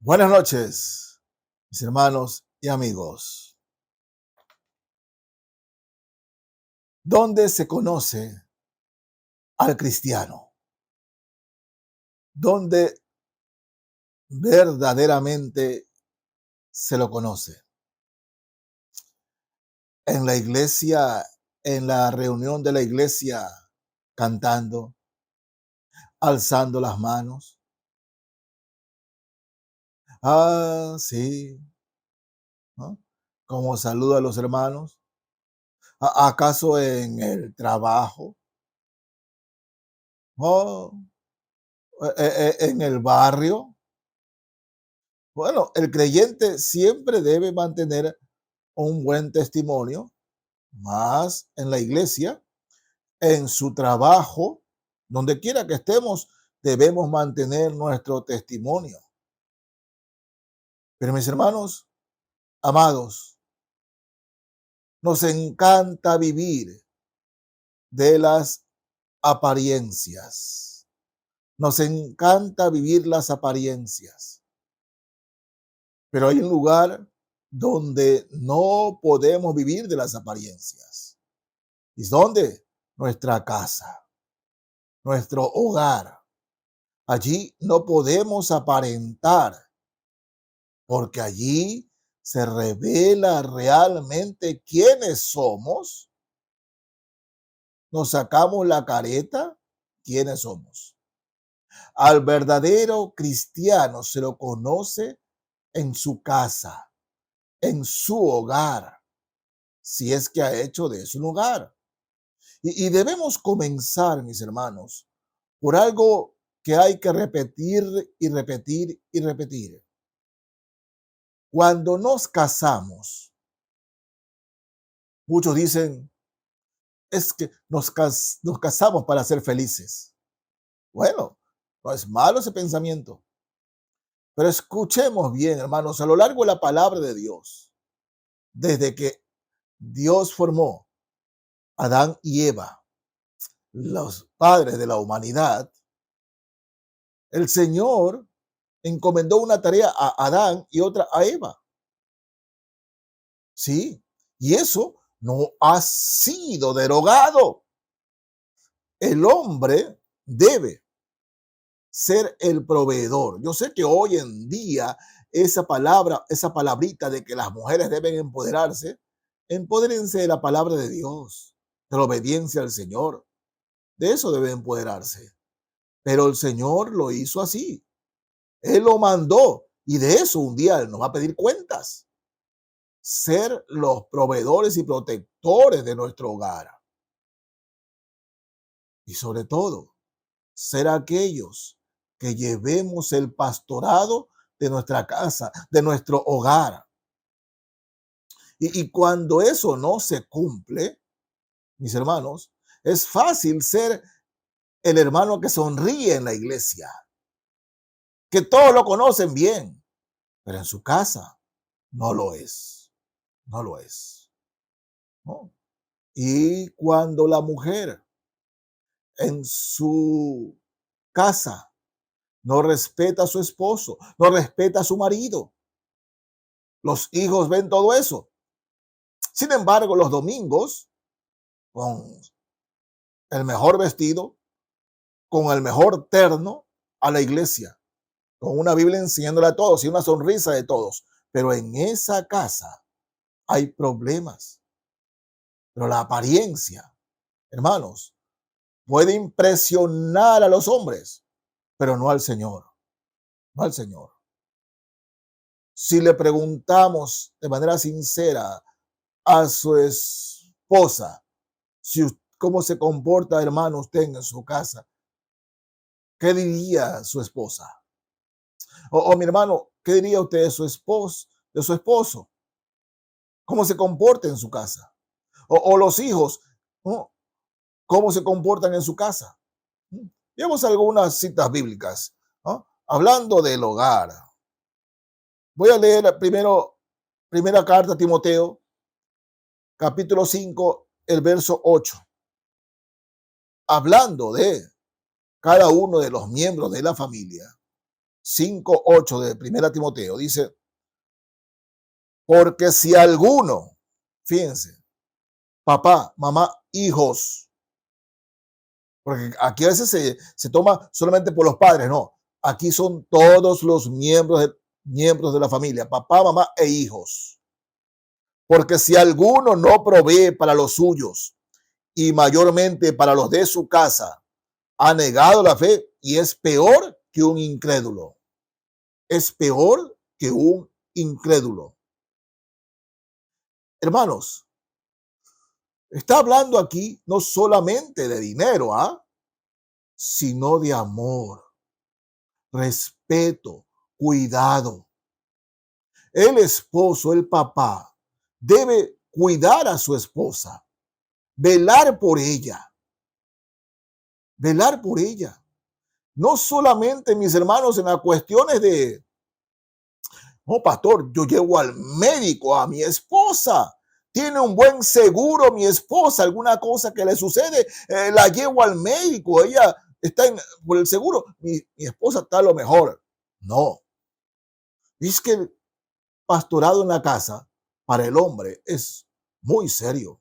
Buenas noches, mis hermanos y amigos. ¿Dónde se conoce al cristiano? ¿Dónde verdaderamente se lo conoce? En la iglesia, en la reunión de la iglesia, cantando, alzando las manos. Ah, sí, ¿no? Como saluda a los hermanos. ¿Acaso en el trabajo? ¿O en el barrio? Bueno, el creyente siempre debe mantener un buen testimonio, más en la iglesia, en su trabajo, donde quiera que estemos, debemos mantener nuestro testimonio. Pero mis hermanos, amados, nos encanta vivir de las apariencias. Nos encanta vivir las apariencias. Pero hay un lugar donde no podemos vivir de las apariencias. ¿Y dónde? Nuestra casa, nuestro hogar. Allí no podemos aparentar, porque allí se revela realmente quiénes somos. Nos sacamos la careta, quiénes somos. Al verdadero cristiano se lo conoce en su casa, en su hogar, si es que ha hecho de su lugar. Y debemos comenzar, mis hermanos, por algo que hay que repetir y repetir y repetir. Cuando nos casamos, muchos dicen, es que nos casamos para ser felices. Bueno, no es malo ese pensamiento, pero escuchemos bien, hermanos, a lo largo de la palabra de Dios, desde que Dios formó a Adán y Eva, los padres de la humanidad, el Señor encomendó una tarea a Adán y otra a Eva. Sí, y eso no ha sido derogado. El hombre debe ser el proveedor. Yo sé que hoy en día esa palabra, esa palabrita de que las mujeres deben empoderarse, empodérense de la palabra de Dios, de la obediencia al Señor. De eso deben empoderarse. Pero el Señor lo hizo así. Él lo mandó y de eso un día Él nos va a pedir cuentas. Ser los proveedores y protectores de nuestro hogar. Y sobre todo, ser aquellos que llevemos el pastorado de nuestra casa, de nuestro hogar. Y cuando eso no se cumple, mis hermanos, es fácil ser el hermano que sonríe en la iglesia, que todos lo conocen bien, pero en su casa no lo es, no lo es, ¿no? Y cuando la mujer en su casa no respeta a su esposo, no respeta a su marido, los hijos ven todo eso. Sin embargo, los domingos, con el mejor vestido, con el mejor terno, a la iglesia, con una Biblia enseñándole a todos y una sonrisa de todos. Pero en esa casa hay problemas. Pero la apariencia, hermanos, puede impresionar a los hombres, pero no al Señor, no al Señor. Si le preguntamos de manera sincera a su esposa, si, cómo se comporta, hermano, usted en su casa, ¿qué diría su esposa? O mi hermano, ¿qué diría usted de su esposo, de su esposo? ¿Cómo se comporta en su casa? O los hijos, ¿no? ¿Cómo se comportan en su casa? Veamos algunas citas bíblicas, ¿no? Hablando del hogar. Voy a leer primero, primera carta a Timoteo, capítulo 5, el verso 8. Hablando de cada uno de los miembros de la familia. 5:8 de Primera Timoteo, dice, porque si alguno, fíjense, papá, mamá, hijos, porque aquí a veces se toma solamente por los padres, no, aquí son todos los miembros de la familia, papá, mamá e hijos. Porque si alguno no provee para los suyos y mayormente para los de su casa, ha negado la fe y es peor que un incrédulo. Es peor que un incrédulo. Hermanos, está hablando aquí no solamente de dinero, sino de amor, respeto, cuidado. El esposo, el papá, debe cuidar a su esposa, velar por ella, velar por ella. No solamente, mis hermanos, en las cuestiones de, oh, pastor, yo llevo al médico a mi esposa. Tiene un buen seguro mi esposa, alguna cosa que le sucede, la llevo al médico, ella está por el seguro, mi esposa está a lo mejor. No, es que el pastorado en la casa para el hombre es muy serio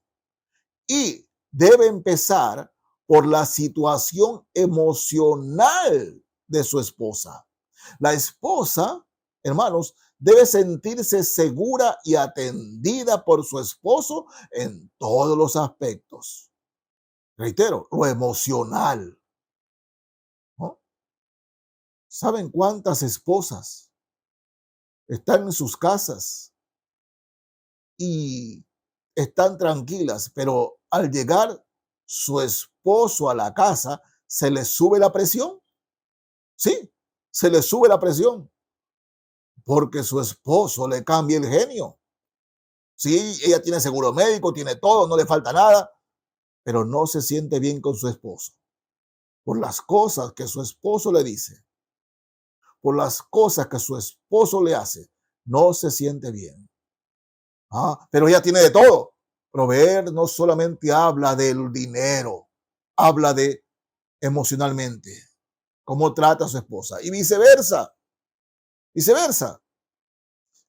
y debe empezar por la situación emocional de su esposa. La esposa, hermanos, debe sentirse segura y atendida por su esposo en todos los aspectos. Reitero, lo emocional, ¿no? ¿Saben cuántas esposas están en sus casas y están tranquilas, pero al llegar su esposo a la casa, se le sube la presión? Sí, se le sube la presión porque su esposo le cambia el genio. Sí, ella tiene seguro médico, tiene todo, no le falta nada, pero no se siente bien con su esposo por las cosas que su esposo le dice, por las cosas que su esposo le hace, no se siente bien. Pero ella tiene de todo. Proveer no solamente habla del dinero, habla de emocionalmente, cómo trata a su esposa y viceversa. Viceversa.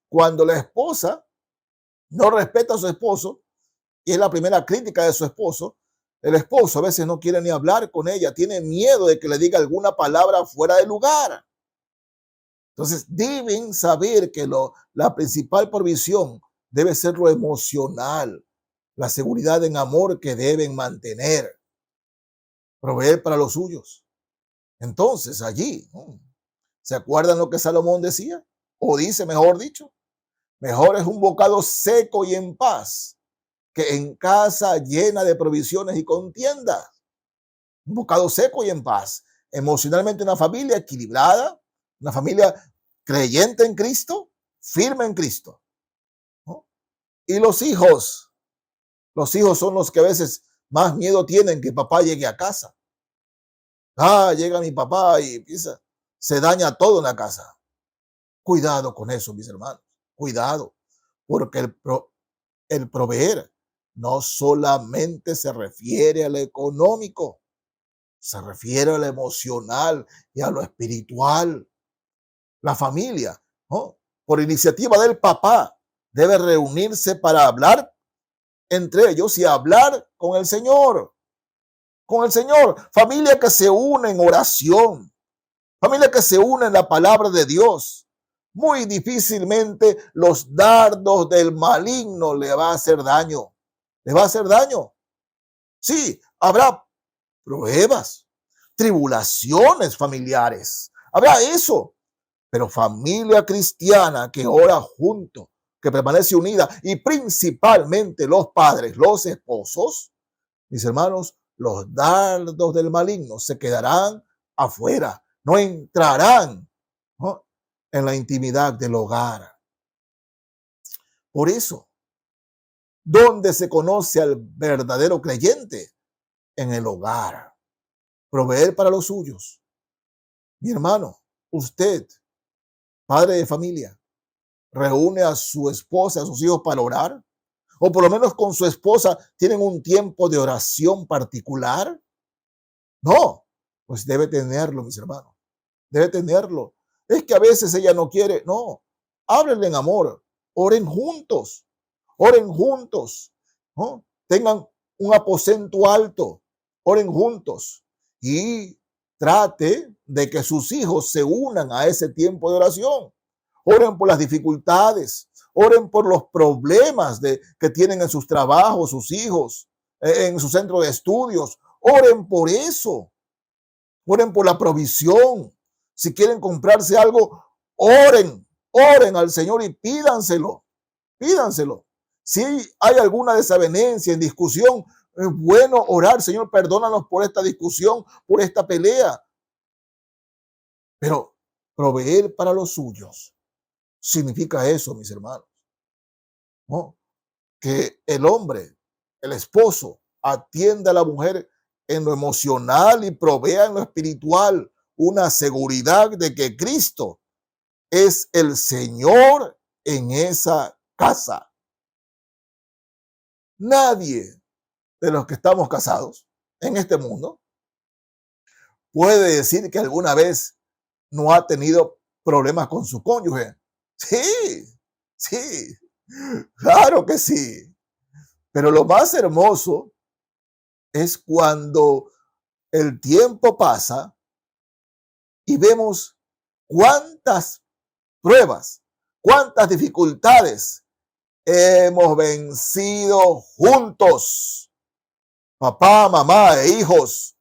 Cuando la esposa no respeta a su esposo, y es la primera crítica de su esposo, el esposo a veces no quiere ni hablar con ella, tiene miedo de que le diga alguna palabra fuera de lugar. Entonces deben saber que la principal provisión debe ser lo emocional, la seguridad en amor que deben mantener, proveer para los suyos. Entonces allí, ¿se acuerdan lo que Salomón decía? O dice, mejor dicho, mejor es un bocado seco y en paz que en casa llena de provisiones y contienda. Un bocado seco y en paz. Emocionalmente una familia equilibrada, una familia creyente en Cristo, firme en Cristo, ¿no? Y los hijos son los que a veces más miedo tienen que papá llegue a casa. Llega mi papá y empieza, se daña todo en la casa. Cuidado con eso, mis hermanos, cuidado, porque el proveer no solamente se refiere a lo económico, se refiere a lo emocional y a lo espiritual. La familia, ¿no?, por iniciativa del papá, debe reunirse para hablar entre ellos y hablar con el Señor. Con el Señor. Familia que se une en oración. Familia que se une en la palabra de Dios. Muy difícilmente los dardos del maligno le va a hacer daño. Le va a hacer daño. Sí, habrá pruebas, tribulaciones familiares. Habrá eso. Pero familia cristiana que ora junto, que permanece unida, y principalmente los padres, los esposos, mis hermanos, los dardos del maligno se quedarán afuera, no entrarán, ¿no?, en la intimidad del hogar. Por eso, ¿dónde se conoce al verdadero creyente? En el hogar. Proveer para los suyos. Mi hermano, usted, padre de familia, reúne a su esposa, a sus hijos para orar, o por lo menos con su esposa tienen un tiempo de oración particular. No, pues debe tenerlo, mis hermanos, debe tenerlo. es que a veces ella no quiere. No, háblenle en amor, oren juntos, ¿no? Tengan un aposento alto, oren juntos y trate de que sus hijos se unan a ese tiempo de oración. Oren por las dificultades, oren por los problemas que tienen en sus trabajos, sus hijos, en su centro de estudios. Oren por eso. Oren por la provisión. Si quieren comprarse algo, oren al Señor y pídanselo. Si hay alguna desavenencia, en discusión, es bueno orar. Señor, perdónanos por esta discusión, por esta pelea. Pero proveer para los suyos significa eso, mis hermanos, ¿no? Que el hombre, el esposo, atienda a la mujer en lo emocional y provea en lo espiritual una seguridad de que Cristo es el Señor en esa casa. Nadie de los que estamos casados en este mundo puede decir que alguna vez no ha tenido problemas con su cónyuge. Sí, claro que sí. Pero lo más hermoso es cuando el tiempo pasa y vemos cuántas pruebas, cuántas dificultades hemos vencido juntos, papá, mamá e hijos,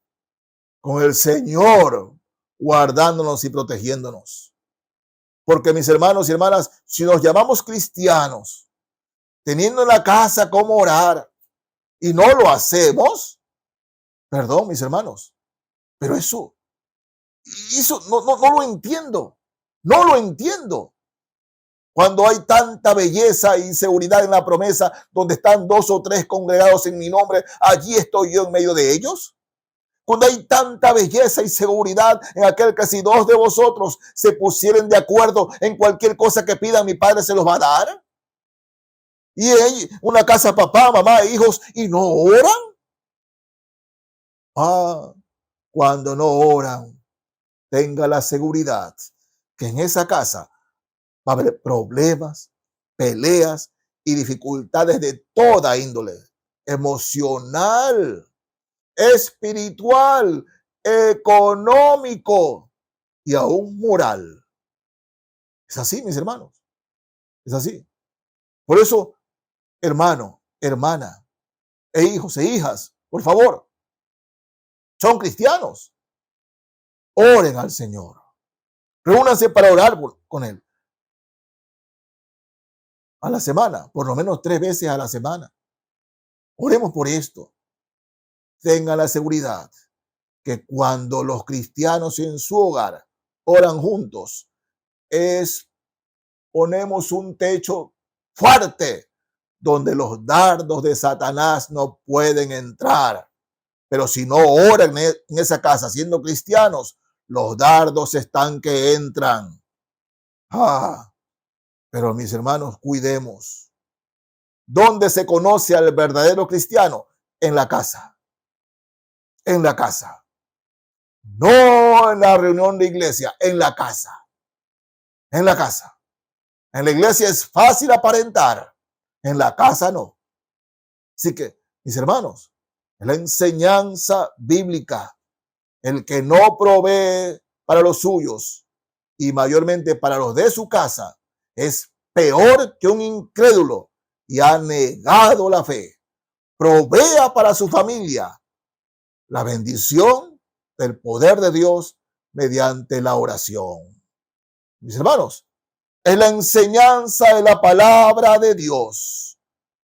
con el Señor guardándonos y protegiéndonos. Porque mis hermanos y hermanas, si nos llamamos cristianos, teniendo en la casa cómo orar y no lo hacemos, perdón, mis hermanos, pero eso no lo entiendo. No lo entiendo. Cuando hay tanta belleza y seguridad en la promesa, donde están 2 o 3 congregados en mi nombre, allí estoy yo en medio de ellos. Cuando hay tanta belleza y seguridad en aquel que si 2 de vosotros se pusieren de acuerdo en cualquier cosa que pidan, mi Padre se los va a dar. Y hay una casa, papá, mamá e hijos, y no oran. Cuando no oran, tenga la seguridad que en esa casa va a haber problemas, peleas y dificultades de toda índole, emocional, espiritual, económico y aún moral. Es así, mis hermanos. Es así. Por eso, hermano, hermana, e hijos e hijas, por favor, son cristianos. Oren al Señor. Reúnanse para orar con Él. A la semana, por lo menos 3 veces a la semana. Oremos por esto. Tengan la seguridad que cuando los cristianos en su hogar oran juntos, ponemos un techo fuerte donde los dardos de Satanás no pueden entrar. Pero si no oran en esa casa siendo cristianos, los dardos están que entran. Pero mis hermanos, cuidemos. ¿Dónde se conoce al verdadero cristiano? En la casa. En la casa. No en la reunión de iglesia, en la casa. En la casa. En la iglesia es fácil aparentar, en la casa no. Así que, mis hermanos, la enseñanza bíblica, el que no provee para los suyos y mayormente para los de su casa, es peor que un incrédulo y ha negado la fe. Provea para su familia la bendición del poder de Dios mediante la oración. Mis hermanos, es la enseñanza de la palabra de Dios,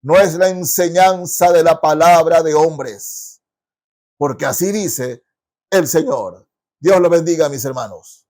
no es la enseñanza de la palabra de hombres, porque así dice el Señor. Dios lo bendiga, mis hermanos.